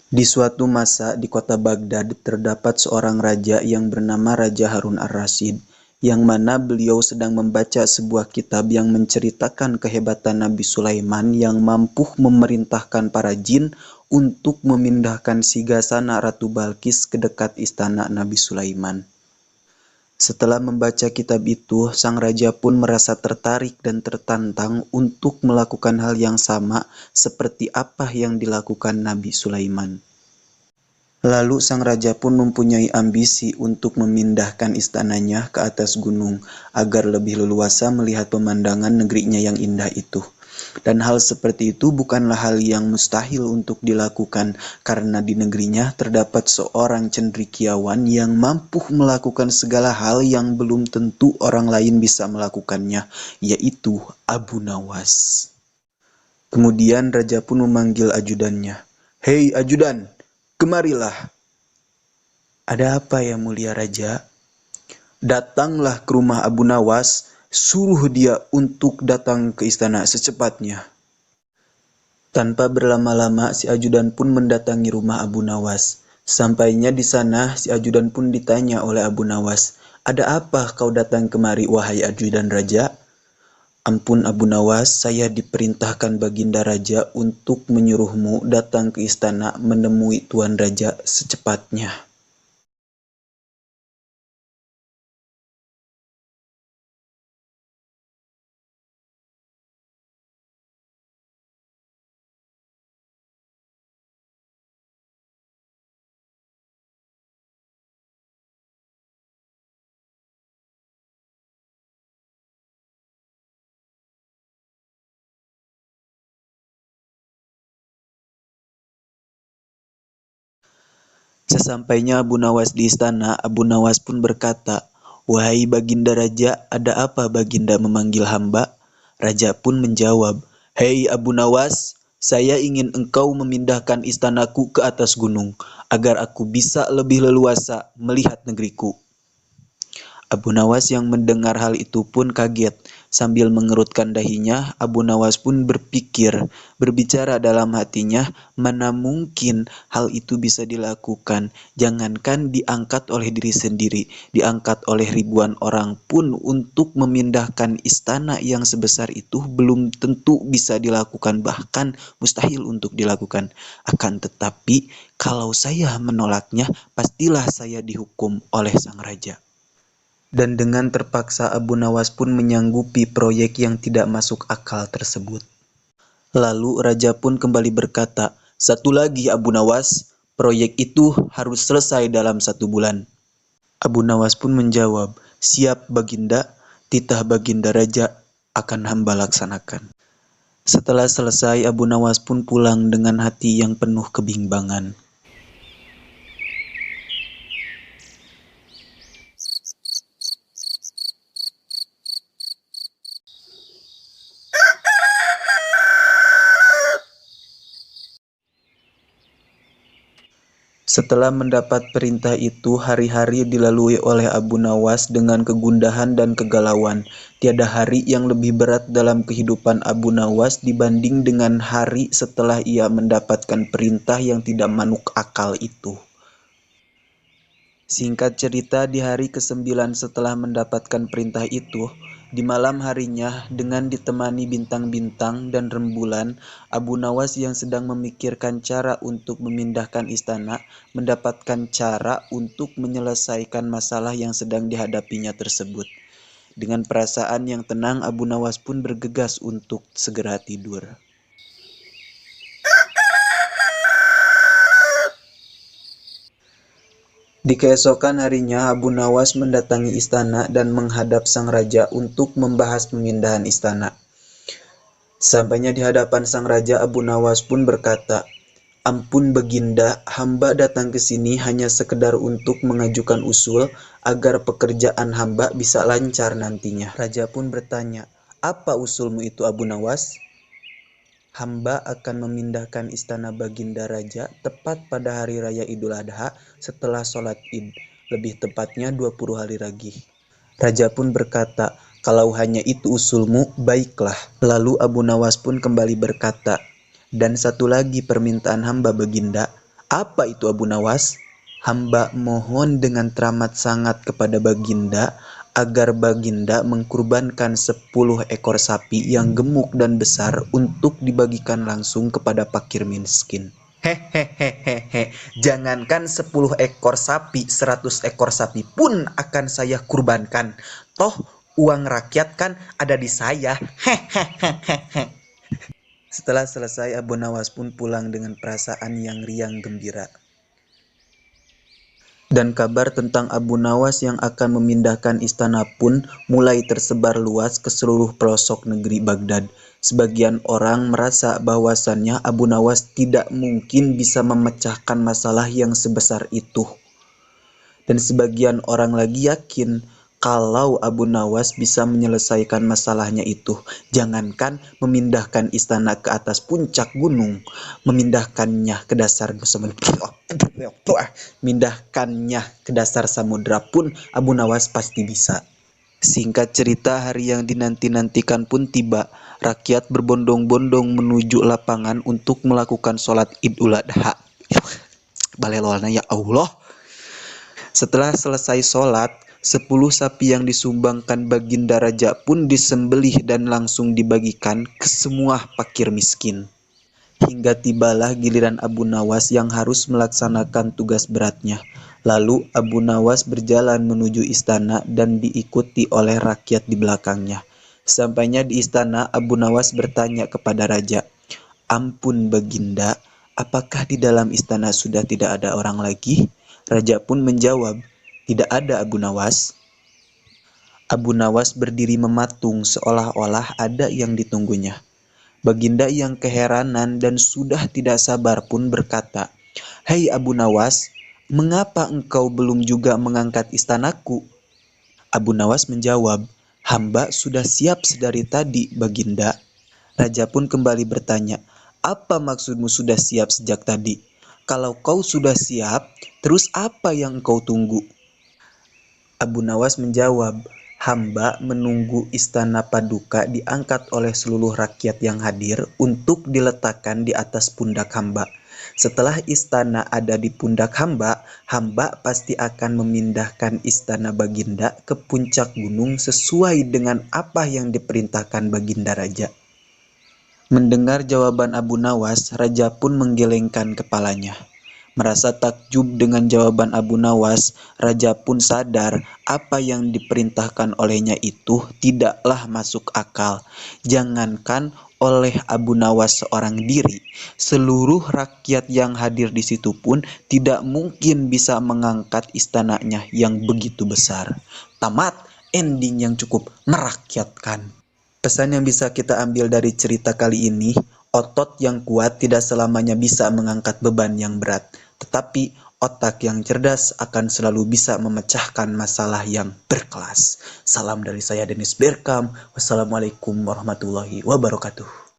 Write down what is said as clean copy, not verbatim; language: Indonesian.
Di suatu masa di kota Baghdad terdapat seorang raja yang bernama Raja Harun ar-Rasyid, yang mana beliau sedang membaca sebuah kitab yang menceritakan kehebatan Nabi Sulaiman yang mampu memerintahkan para jin untuk memindahkan Sigasana Ratu Balkis ke dekat istana Nabi Sulaiman. Setelah membaca kitab itu, sang raja pun merasa tertarik dan tertantang untuk melakukan hal yang sama seperti apa yang dilakukan Nabi Sulaiman. Lalu sang raja pun mempunyai ambisi untuk memindahkan istananya ke atas gunung agar lebih leluasa melihat pemandangan negerinya yang indah itu. Dan hal seperti itu bukanlah hal yang mustahil untuk dilakukan karena di negerinya terdapat seorang cendekiawan yang mampu melakukan segala hal yang belum tentu orang lain bisa melakukannya, yaitu Abu Nawas. Kemudian raja pun memanggil ajudannya. "Hei ajudan, kemarilah." "Ada apa ya mulia raja?" "Datanglah ke rumah Abu Nawas, suruh dia untuk datang ke istana secepatnya." Tanpa berlama-lama si ajudan pun mendatangi rumah Abu Nawas. Sampainya di sana si ajudan pun ditanya oleh Abu Nawas, "Ada apa kau datang kemari wahai ajudan raja?" "Ampun Abu Nawas, saya diperintahkan baginda raja untuk menyuruhmu datang ke istana menemui tuan raja secepatnya." Sesampainya Abu Nawas di istana, Abu Nawas pun berkata, "Wahai baginda raja, ada apa baginda memanggil hamba?" Raja pun menjawab, "Hei Abu Nawas, saya ingin engkau memindahkan istanaku ke atas gunung, agar aku bisa lebih leluasa melihat negeriku." Abu Nawas yang mendengar hal itu pun kaget. Sambil mengerutkan dahinya, Abu Nawas pun berbicara dalam hatinya, mana mungkin hal itu bisa dilakukan. Jangankan diangkat oleh diri sendiri, diangkat oleh ribuan orang pun untuk memindahkan istana yang sebesar itu belum tentu bisa dilakukan, bahkan mustahil untuk dilakukan. Akan tetapi, kalau saya menolaknya, pastilah saya dihukum oleh sang raja. Dan dengan terpaksa Abu Nawas pun menyanggupi proyek yang tidak masuk akal tersebut. Lalu raja pun kembali berkata, "Satu lagi Abu Nawas, proyek itu harus selesai dalam 1 bulan." Abu Nawas pun menjawab, "Siap baginda, titah baginda raja akan hamba laksanakan." Setelah selesai, Abu Nawas pun pulang dengan hati yang penuh kebimbangan. Setelah mendapat perintah itu, hari-hari dilalui oleh Abu Nawas dengan kegundahan dan kegalauan. Tiada hari yang lebih berat dalam kehidupan Abu Nawas dibanding dengan hari setelah ia mendapatkan perintah yang tidak manuk akal itu. Singkat cerita, di hari ke-9 setelah mendapatkan perintah itu, di malam harinya dengan ditemani bintang-bintang dan rembulan, Abu Nawas yang sedang memikirkan cara untuk memindahkan istana, mendapatkan cara untuk menyelesaikan masalah yang sedang dihadapinya tersebut. Dengan perasaan yang tenang, Abu Nawas pun bergegas untuk segera tidur. Di keesokan harinya, Abu Nawas mendatangi istana dan menghadap sang raja untuk membahas pemindahan istana. Sampainya di hadapan sang raja, Abu Nawas pun berkata, "Ampun baginda, hamba datang ke sini hanya sekedar untuk mengajukan usul agar pekerjaan hamba bisa lancar nantinya." Raja pun bertanya, "Apa usulmu itu Abu Nawas?" "Hamba akan memindahkan istana baginda raja tepat pada hari raya Idul Adha setelah sholat Id, lebih tepatnya 20 hari lagi." Raja pun berkata, "Kalau hanya itu usulmu, baiklah." Lalu Abu Nawas pun kembali berkata, "Dan satu lagi permintaan hamba baginda, Apa itu Abu Nawas? Hamba mohon dengan teramat sangat kepada Baginda agar Baginda mengkurbankan 10 ekor sapi yang gemuk dan besar untuk dibagikan langsung kepada fakir miskin. Hehehehehe, jangankan 10 ekor sapi, 100 ekor sapi pun akan saya kurbankan. Toh uang rakyat kan ada di saya. Hehehehehe. Setelah selesai, Abu Nawas pun pulang dengan perasaan yang riang gembira. Dan kabar tentang Abu Nawas yang akan memindahkan istana pun mulai tersebar luas ke seluruh pelosok negeri Baghdad. Sebagian orang merasa bahwasannya Abu Nawas tidak mungkin bisa memecahkan masalah yang sebesar itu. Dan sebagian orang lagi yakin kalau Abu Nawas bisa menyelesaikan masalahnya itu. Jangankan memindahkan istana ke atas puncak gunung, memindahkannya ke dasar samudra pun Abu Nawas pasti bisa. Singkat cerita, hari yang dinanti-nantikan pun tiba. Rakyat berbondong-bondong menuju lapangan untuk melakukan sholat Idul Adha. Balelolana ya Allah. Setelah selesai sholat, 10 sapi yang disumbangkan Baginda Raja pun disembelih dan langsung dibagikan ke semua fakir miskin. Hingga tibalah giliran Abu Nawas yang harus melaksanakan tugas beratnya. Lalu Abu Nawas berjalan menuju istana dan diikuti oleh rakyat di belakangnya. Sampainya di istana, Abu Nawas bertanya kepada Raja, "Ampun Baginda, apakah di dalam istana sudah tidak ada orang lagi?" Raja pun menjawab, "Tidak ada Abu Nawas." Abu Nawas berdiri mematung seolah-olah ada yang ditunggunya. Baginda yang keheranan dan sudah tidak sabar pun berkata, "Hai Abu Nawas, mengapa engkau belum juga mengangkat istanaku?" Abu Nawas menjawab, "Hamba sudah siap sedari tadi, Baginda." Raja pun kembali bertanya, "Apa maksudmu sudah siap sejak tadi? Kalau kau sudah siap, terus apa yang engkau tunggu?" Abu Nawas menjawab, "Hamba menunggu istana Paduka diangkat oleh seluruh rakyat yang hadir untuk diletakkan di atas pundak hamba. Setelah istana ada di pundak hamba, hamba pasti akan memindahkan istana Baginda ke puncak gunung sesuai dengan apa yang diperintahkan Baginda Raja." Mendengar jawaban Abu Nawas, Raja pun menggelengkan kepalanya. Merasa takjub dengan jawaban Abu Nawas, Raja pun sadar apa yang diperintahkan olehnya itu tidaklah masuk akal. Jangankan oleh Abu Nawas seorang diri, seluruh rakyat yang hadir di situ pun tidak mungkin bisa mengangkat istananya yang begitu besar. Tamat, ending yang cukup merakyatkan. Pesan yang bisa kita ambil dari cerita kali ini, otot yang kuat tidak selamanya bisa mengangkat beban yang berat, tetapi otak yang cerdas akan selalu bisa memecahkan masalah yang berkelas. Salam dari saya Dennis Berkam. Wassalamualaikum warahmatullahi wabarakatuh.